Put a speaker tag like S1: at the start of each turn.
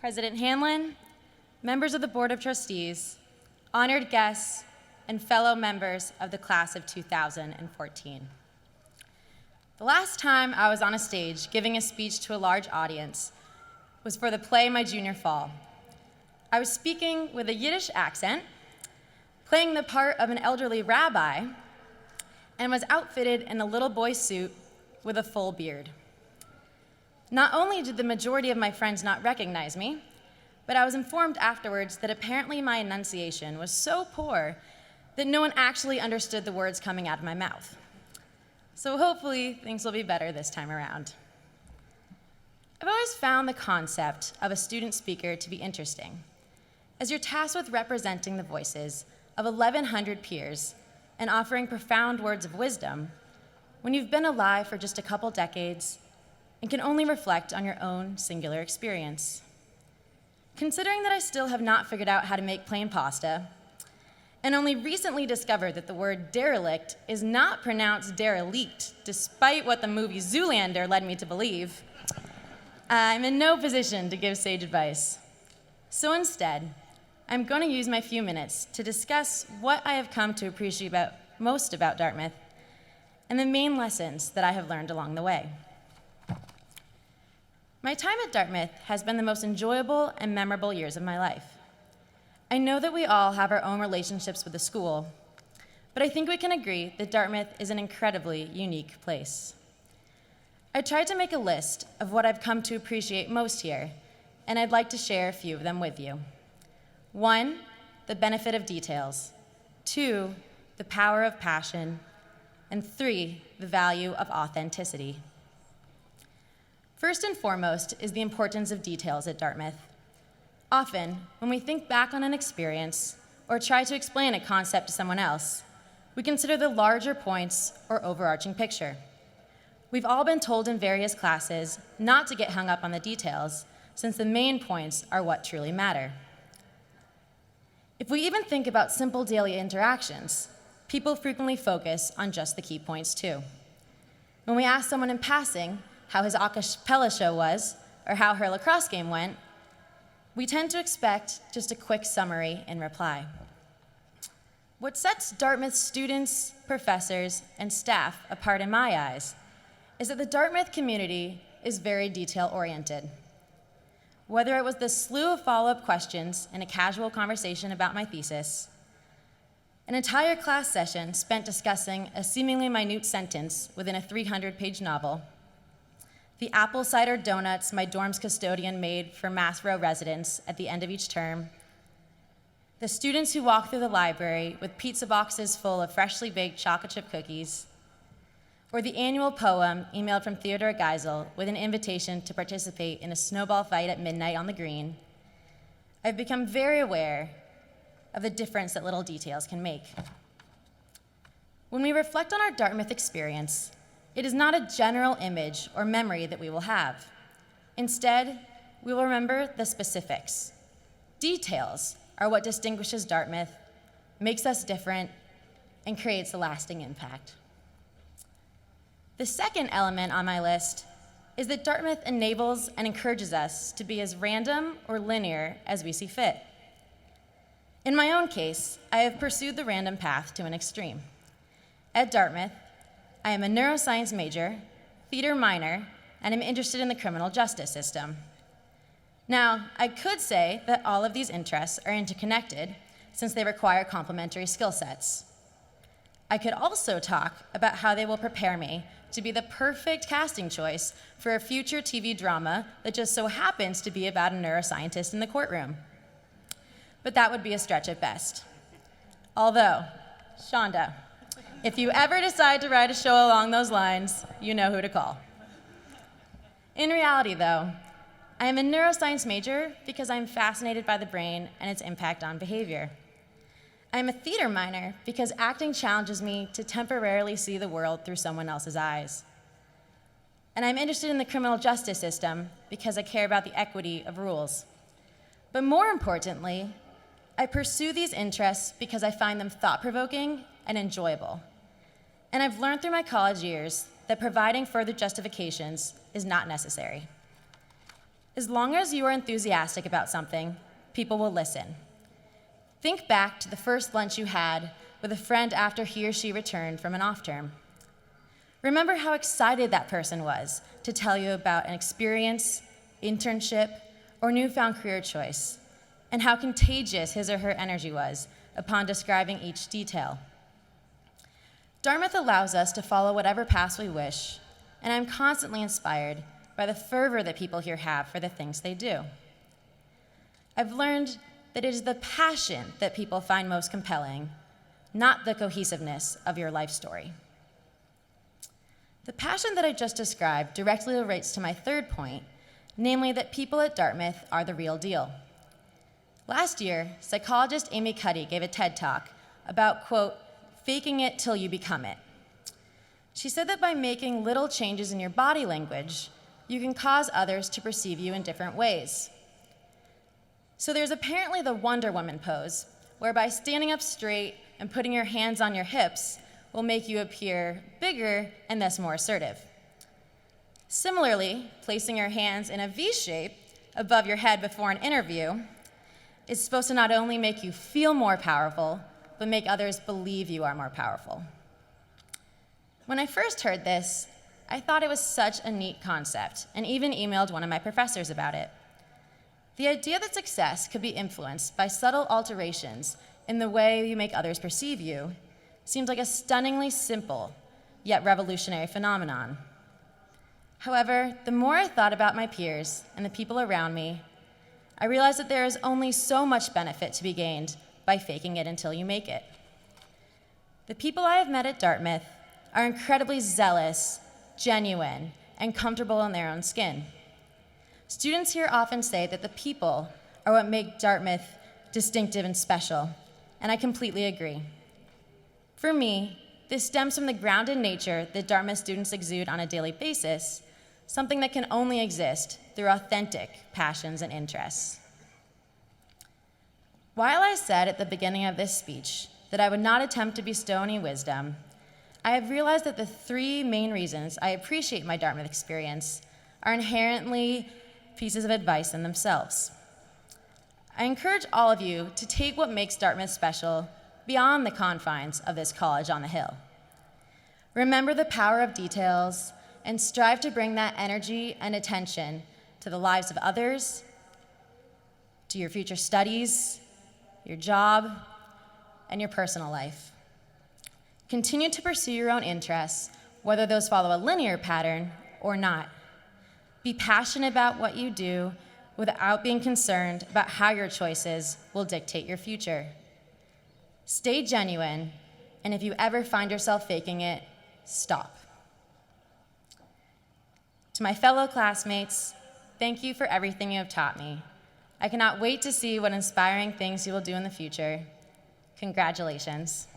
S1: President Hanlon, members of the Board of Trustees, honored guests, and fellow members of the class of 2014. The last time I was on a stage giving a speech to a large audience was for the play my junior fall. I was speaking with a Yiddish accent, playing the part of an elderly rabbi, and was outfitted in a little boy suit with a full beard. Not only did the majority of my friends not recognize me, but I was informed afterwards that apparently my enunciation was so poor that no one actually understood the words coming out of my mouth. So hopefully things will be better this time around. I've always found the concept of a student speaker to be interesting, as you're tasked with representing the voices of 1,100 peers and offering profound words of wisdom when you've been alive for just a couple decades and can only reflect on your own singular experience. Considering that I still have not figured out how to make plain pasta, and only recently discovered that the word derelict is not pronounced derelict, despite what the movie Zoolander led me to believe, I'm in no position to give sage advice. So instead, I'm going to use my few minutes to discuss what I have come to appreciate most about Dartmouth and the main lessons that I have learned along the way. My time at Dartmouth has been the most enjoyable and memorable years of my life. I know that we all have our own relationships with the school, but I think we can agree that Dartmouth is an incredibly unique place. I tried to make a list of what I've come to appreciate most here, and I'd like to share a few of them with you. 1, the benefit of details. 2, the power of passion. And 3, the value of authenticity. First and foremost is the importance of details at Dartmouth. Often, when we think back on an experience or try to explain a concept to someone else, we consider the larger points or overarching picture. We've all been told in various classes not to get hung up on the details, since the main points are what truly matter. If we even think about simple daily interactions, people frequently focus on just the key points too. When we ask someone in passing how his a cappella show was or how her lacrosse game went, we tend to expect just a quick summary in reply. What sets Dartmouth students, professors, and staff apart in my eyes is that the Dartmouth community is very detail-oriented. Whether it was the slew of follow-up questions in a casual conversation about my thesis, an entire class session spent discussing a seemingly minute sentence within a 300-page novel, the apple cider donuts my dorm's custodian made for Mass Row residents at the end of each term, the students who walk through the library with pizza boxes full of freshly baked chocolate chip cookies, or the annual poem emailed from Theodore Geisel with an invitation to participate in a snowball fight at midnight on the green, I've become very aware of the difference that little details can make. When we reflect on our Dartmouth experience, it is not a general image or memory that we will have. Instead, we will remember the specifics. Details are what distinguishes Dartmouth, makes us different, and creates a lasting impact. The second element on my list is that Dartmouth enables and encourages us to be as random or linear as we see fit. In my own case, I have pursued the random path to an extreme. At Dartmouth, I am a neuroscience major, theater minor, and am interested in the criminal justice system. Now, I could say that all of these interests are interconnected since they require complementary skill sets. I could also talk about how they will prepare me to be the perfect casting choice for a future TV drama that just so happens to be about a neuroscientist in the courtroom. But that would be a stretch at best. Although, Shonda, if you ever decide to write a show along those lines, you know who to call. In reality, though, I am a neuroscience major because I'm fascinated by the brain and its impact on behavior. I am a theater minor because acting challenges me to temporarily see the world through someone else's eyes. And I'm interested in the criminal justice system because I care about the equity of rules. But more importantly, I pursue these interests because I find them thought-provoking and enjoyable. And I've learned through my college years that providing further justifications is not necessary. As long as you are enthusiastic about something, people will listen. Think back to the first lunch you had with a friend after he or she returned from an off-term. Remember how excited that person was to tell you about an experience, internship, or newfound career choice, and how contagious his or her energy was upon describing each detail. Dartmouth allows us to follow whatever path we wish, and I'm constantly inspired by the fervor that people here have for the things they do. I've learned that it is the passion that people find most compelling, not the cohesiveness of your life story. The passion that I just described directly relates to my third point, namely that people at Dartmouth are the real deal. Last year, psychologist Amy Cuddy gave a TED Talk about, quote, faking it till you become it. She said that by making little changes in your body language, you can cause others to perceive you in different ways. So there's apparently the Wonder Woman pose, whereby standing up straight and putting your hands on your hips will make you appear bigger and thus more assertive. Similarly, placing your hands in a V shape above your head before an interview is supposed to not only make you feel more powerful, but make others believe you are more powerful. When I first heard this, I thought it was such a neat concept, and even emailed one of my professors about it. The idea that success could be influenced by subtle alterations in the way you make others perceive you seems like a stunningly simple, yet revolutionary phenomenon. However, the more I thought about my peers and the people around me, I realized that there is only so much benefit to be gained by faking it until you make it. The people I have met at Dartmouth are incredibly zealous, genuine, and comfortable in their own skin. Students here often say that the people are what make Dartmouth distinctive and special, and I completely agree. For me, this stems from the grounded nature that Dartmouth students exude on a daily basis, something that can only exist through authentic passions and interests. While I said at the beginning of this speech that I would not attempt to bestow any wisdom, I have realized that the three main reasons I appreciate my Dartmouth experience are inherently pieces of advice in themselves. I encourage all of you to take what makes Dartmouth special beyond the confines of this college on the hill. Remember the power of details and strive to bring that energy and attention to the lives of others, to your future studies, your job, and your personal life. Continue to pursue your own interests, whether those follow a linear pattern or not. Be passionate about what you do without being concerned about how your choices will dictate your future. Stay genuine, and if you ever find yourself faking it, stop. To my fellow classmates, thank you for everything you have taught me. I cannot wait to see what inspiring things you will do in the future. Congratulations.